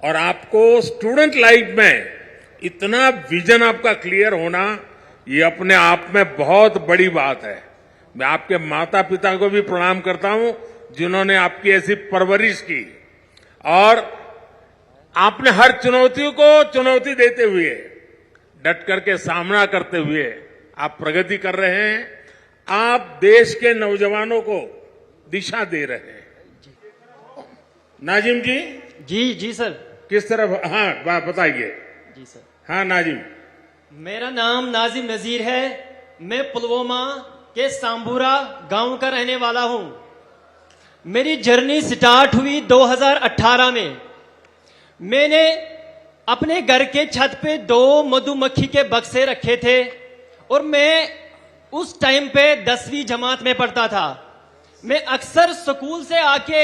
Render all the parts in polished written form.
और आपको student life में इतना विजन आपका क्लियर होना, ये अपने आप में बहुत बड़ी बात है। मैं आपके माता पिता को भी प्रणाम करता हूं जिन्होंने आपकी ऐसी परवरिश की और आपने हर चुनौती को चुनौती देते हुए डट करके सामना करते हुए आप प्रगति कर रहे हैं। आप देश के नौजवानों को दिशा दे रहे हैं। नाजिम जी। जी सर। किस तरह? हाँ बताइए। जी सर। हाँ नाजिम। मेरा नाम नाजिम नजीर है। मैं पुलवामा के सांबुरा गांव का रहने वाला हूं। मेरी जर्नी स्टार्ट हुई 2018 में। मैंने अपने घर के छत पे 2 मधुमक्खी के बक्से रखे थे और मैं उस टाइम पे 10वीं जमात में पढ़ता था। मैं अक्सर स्कूल से आके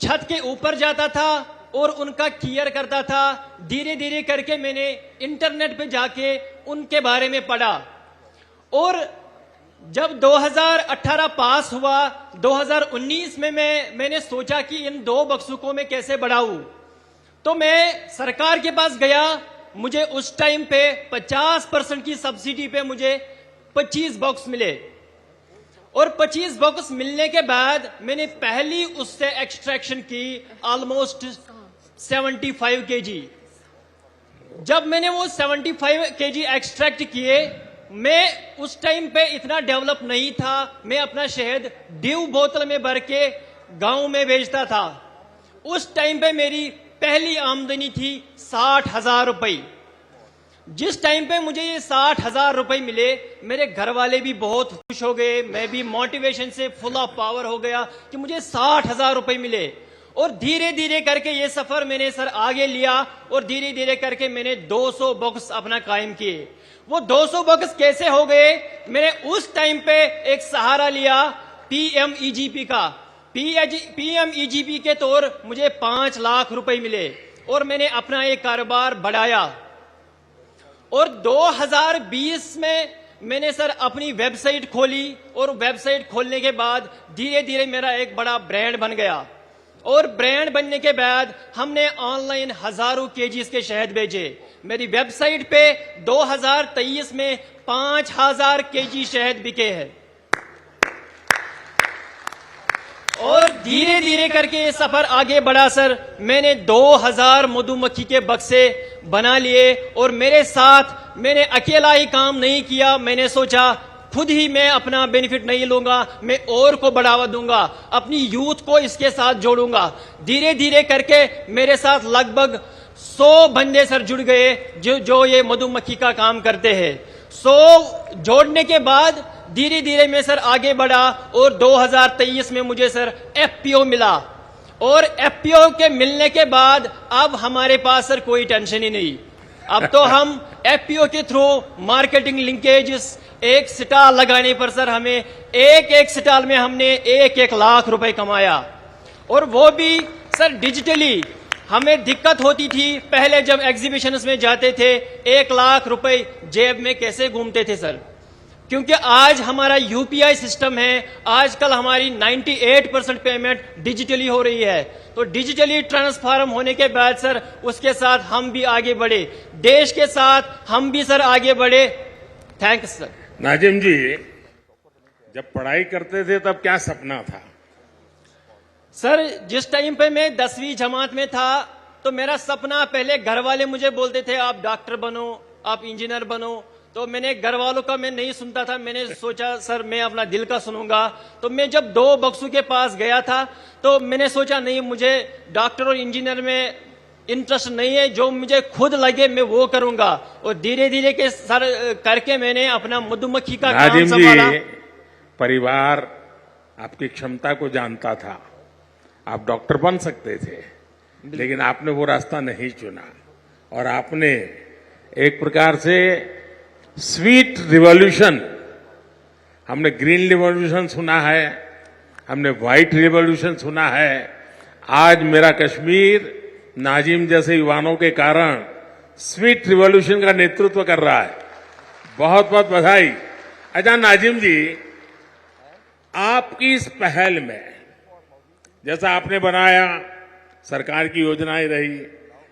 छत के ऊपर जाता था और उनका केयर करता था। धीरे धीरे करके मैंने इंटरनेट पे जाके उनके बारे में पढ़ा और जब 2018 पास हुआ, 2019 में मैंने सोचा कि इन 2 बक्सों को मैं कैसे बढ़ाऊं। तो मैं सरकार के पास गया। मुझे उस टाइम पे 50% की सब्सिडी पे मुझे 25 बॉक्स मिले और 25 बॉक्स मिलने के बाद मैंने पहली उससे एक्सट्रैक्शन की ऑलमोस्ट 75 केजी। जब मैंने वो 75 केजी एक्सट्रैक्ट किए, मैं उस टाइम पे इतना डेवलप नहीं था। मैं अपना शहद ड्यू बोतल में भर के गांव में बेचता था। उस टाइम पे मेरी पहली आमदनी थी 60,000 रुपए। जिस टाइम पे मुझे ये 60,000 रुपए मिले, मेरे घर वाले भी बहुत खुश हो गए। मैं भी मोटिवेशन से फुल ऑफ पावर हो गया कि मुझे 60,000 रुपए मिले। और धीरे धीरे करके ये सफर मैंने सर आगे लिया और धीरे धीरे करके मैंने 200 बॉक्स अपना कायम किए। वो 200 बॉक्स कैसे हो गए? मैंने उस टाइम पे एक सहारा लिया PMEGP का। PMEGP के तौर मुझे 5 लाख रुपए मिले और मैंने अपना एक कारोबार बढ़ाया। और 2020 में मैंने सर अपनी वेबसाइट खोली और वेबसाइट खोलने के बाद धीरे धीरे मेरा एक बड़ा ब्रांड बन गया। और ब्रांड बनने के बाद हमने ऑनलाइन हजारों केजीज के शहद बेचे। मेरी वेबसाइट पे 2023 में 5,000 केजी शहद बिके हैं। और धीरे धीरे करके ये सफर आगे बढ़ा सर। मैंने 2000 मधुमक्खी के बक्से बना लिए और मेरे साथ मैंने अकेला ही काम नहीं किया। मैंने सोचा खुद ही मैं अपना बेनिफिट नहीं लूंगा, मैं और को बढ़ावा दूंगा, अपनी यूथ को इसके साथ जोड़ूंगा। धीरे धीरे करके मेरे साथ लगभग 100 बंदे सर जुड़ गए जो ये मधुमक्खी का काम करते हैं। 100 जोड़ने के बाद धीरे धीरे मैं सर आगे बढ़ा और 2023 में मुझे सर FPO मिला। और FPO के मिलने के बाद अब हमारे पास सर कोई टेंशन ही नहीं। अब तो हम FPO के थ्रू मार्केटिंग लिंकेजेस, एक स्टॉल लगाने पर सर हमें एक स्टॉल में हमने 1 लाख रुपए कमाया। और वो भी सर डिजिटली। हमें दिक्कत होती थी पहले जब एग्जीबिशंस में जाते थे, 1 लाख रुपए जेब में कैसे घूमते थे सर, क्योंकि आज हमारा UPI सिस्टम है। आजकल हमारी 98% पेमेंट डिजिटली हो रही है। तो डिजिटली ट्रांसफॉर्म होने के बाद सर उसके साथ हम भी आगे बढ़े, देश के साथ हम भी सर आगे बढ़े। Thanks sir. नाजिम जी, जब पढ़ाई करते थे तब क्या सपना था? सर जिस टाइम पे मैं 10वीं जमात में था तो मेरा सपना, पहले घर वाले मुझे बोलते थे आप डॉक्टर बनो, आप इंजीनियर बनो। तो मैंने घर वालों का मैं नहीं सुनता था। मैंने सोचा सर मैं अपना दिल का सुनूंगा। तो मैं जब 2 बक्सों के पास गया था तो मैंने सोचा नहीं, मुझे डॉक्टर और इंजीनियर में इंटरेस्ट नहीं है, जो मुझे खुद लगे मैं वो करूंगा। और धीरे धीरे के सर करके मैंने अपना मधुमक्खी का काम संभाला। परिवार आपकी क्षमता को जानता था, आप डॉक्टर बन सकते थे, लेकिन आपने वो रास्ता नहीं चुना और आपने एक प्रकार से स्वीट रिवॉल्यूशन, हमने ग्रीन रिवॉल्यूशन सुना है, हमने व्हाइट रिवॉल्यूशन सुना है। आज मेरा कश्मीर नाजिम जैसे युवाओं के कारण स्वीट रिवॉल्यूशन का नेतृत्व कर रहा है। बहुत बहुत बधाई। अच्छा नाजिम जी, आपकी इस पहल में, जैसा आपने बनाया, सरकार की योजनाएं रही,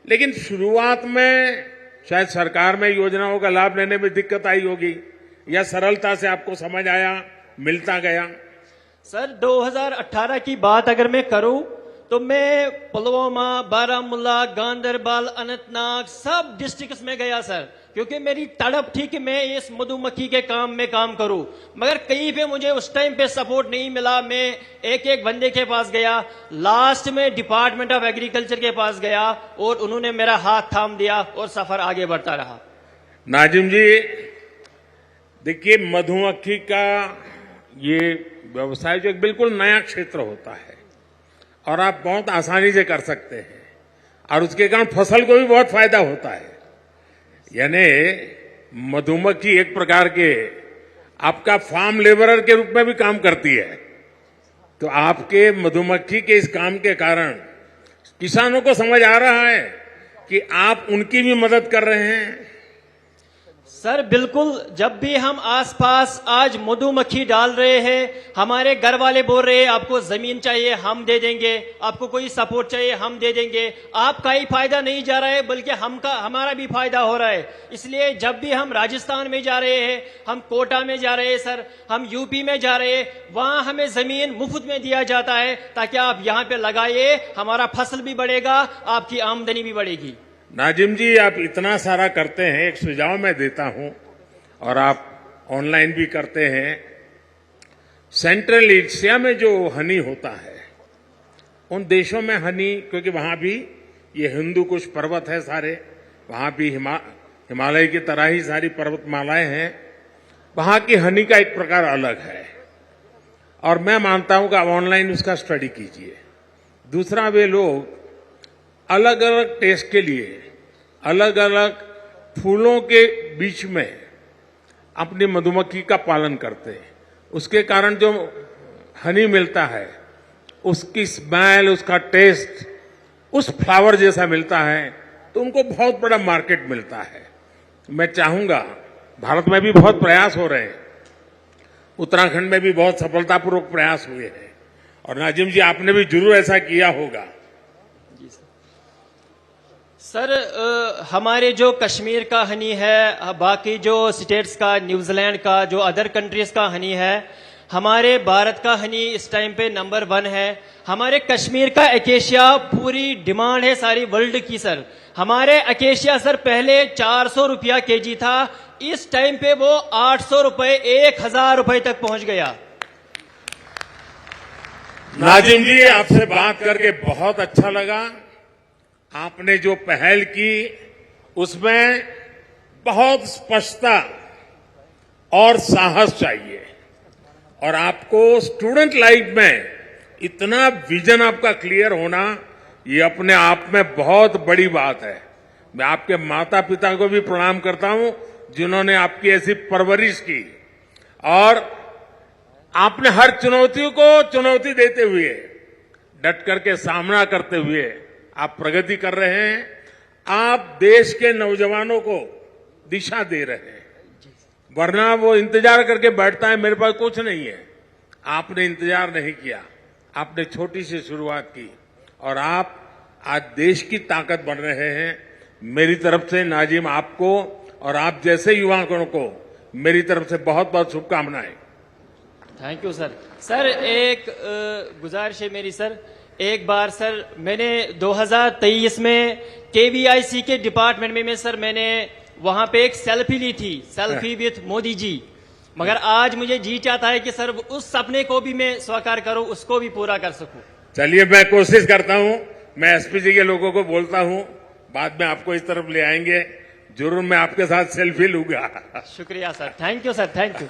लेकिन शुरुआत में शायद सरकार में योजनाओं का लाभ लेने में दिक्कत आई होगी, या सरलता से आपको समझ आया, मिलता गया? सर 2018 की बात अगर मैं करूं तो मैं पुलवामा, बारामूला, गांधरबल, अनंतनाग सब डिस्ट्रिक्ट्स में गया सर, क्योंकि मेरी तड़प थी कि मैं इस मधुमक्खी के काम में काम करूं। मगर कहीं पे मुझे उस टाइम पे सपोर्ट नहीं मिला। मैं एक एक बंदे के पास गया, लास्ट में डिपार्टमेंट ऑफ एग्रीकल्चर के पास गया और उन्होंने मेरा हाथ थाम दिया और सफर आगे बढ़ता रहा। नाजिम जी, देखिए, मधुमक्खी का ये व्यवसाय जो एक बिल्कुल नया क्षेत्र होता है और आप बहुत आसानी से कर सकते हैं, और उसके कारण फसल को भी बहुत फायदा होता है। यानी मधुमक्खी एक प्रकार के आपका फार्म लेबरर के रूप में भी काम करती है। तो आपके मधुमक्खी के इस काम के कारण किसानों को समझ आ रहा है कि आप उनकी भी मदद कर रहे हैं। सर बिल्कुल, जब भी हम आसपास आज मधुमक्खी डाल रहे हैं, हमारे घर वाले बोल रहे हैं आपको जमीन चाहिए हम दे देंगे, आपको कोई सपोर्ट चाहिए हम दे देंगे। आपका ही फायदा नहीं जा रहा है बल्कि हमारा भी फायदा हो रहा है। इसलिए जब भी हम राजस्थान में जा रहे हैं, हम कोटा में जा रहे हैं सर, हम यूपी में जा रहे हैं, वहां हमें जमीन मुफ्त में दिया जाता है ताकि आप यहाँ पे लगाइए, हमारा फसल भी बढ़ेगा, आपकी आमदनी भी बढ़ेगी। नाजिम जी, आप इतना सारा करते हैं, एक सुझाव मैं देता हूं, और आप ऑनलाइन भी करते हैं। सेंट्रल एशिया में जो हनी होता है, उन देशों में हनी, क्योंकि वहां भी ये हिंदू कुश पर्वत है सारे, वहां भी हिमालय की तरह ही सारी पर्वतमालाएं हैं, वहां की हनी का एक प्रकार अलग है, और मैं मानता हूं कि आप ऑनलाइन उसका स्टडी कीजिए। दूसरा, वे लोग अलग अलग टेस्ट के लिए अलग अलग फूलों के बीच में अपनी मधुमक्खी का पालन करते हैं। उसके कारण जो हनी मिलता है, उसकी स्मेल, उसका टेस्ट उस फ्लावर जैसा मिलता है, तो उनको बहुत बड़ा मार्केट मिलता है। मैं चाहूंगा, भारत में भी बहुत प्रयास हो रहे हैं, उत्तराखंड में भी बहुत सफलतापूर्वक प्रयास हुए हैं, और नाजिम जी आपने भी जरूर ऐसा किया होगा। सर हमारे जो कश्मीर का हनी है, बाकी जो स्टेट्स का, न्यूजीलैंड का, जो अदर कंट्रीज का हनी है, हमारे भारत का हनी इस टाइम पे नंबर 1 है। हमारे कश्मीर का एकेशिया पूरी डिमांड है सारी वर्ल्ड की सर। हमारे एकेशिया सर पहले 400 रुपया केजी था, इस टाइम पे वो 800 रुपए, 1000 रुपए तक पहुंच गया। नाजिम जी, आपसे बात करके बहुत अच्छा लगा। आपने जो पहल की उसमें बहुत स्पष्टता और साहस चाहिए, और आपको स्टूडेंट लाइफ में इतना विजन आपका क्लियर होना, ये अपने आप में बहुत बड़ी बात है। मैं आपके माता पिता को भी प्रणाम करता हूं जिन्होंने आपकी ऐसी परवरिश की, और आपने हर चुनौतियों को चुनौती देते हुए, डट करके सामना करते हुए आप प्रगति कर रहे हैं। आप देश के नौजवानों को दिशा दे रहे हैं, वरना वो इंतजार करके बैठता है मेरे पास कुछ नहीं है। आपने इंतजार नहीं किया, आपने छोटी सी शुरुआत की, और आप आज देश की ताकत बन रहे हैं। मेरी तरफ से नाजिम आपको और आप जैसे युवाओं को मेरी तरफ से बहुत बहुत शुभकामनाएं। Thank you sir. सर एक गुजारिश है मेरी सर, एक बार सर मैंने 2023 में KVIC के डिपार्टमेंट में सर मैंने वहां पे एक सेल्फी ली थी, सेल्फी विथ मोदी जी। मगर आज मुझे जी चाहता है कि सर उस सपने को भी मैं साकार करूं, उसको भी पूरा कर सकूं। चलिए, मैं कोशिश करता हूं। मैं SPG के लोगों को बोलता हूं, बाद में आपको इस तरफ ले आएंगे, जरूर मैं आपके साथ सेल्फी लूंगा। शुक्रिया sir, thank you sir, thank you.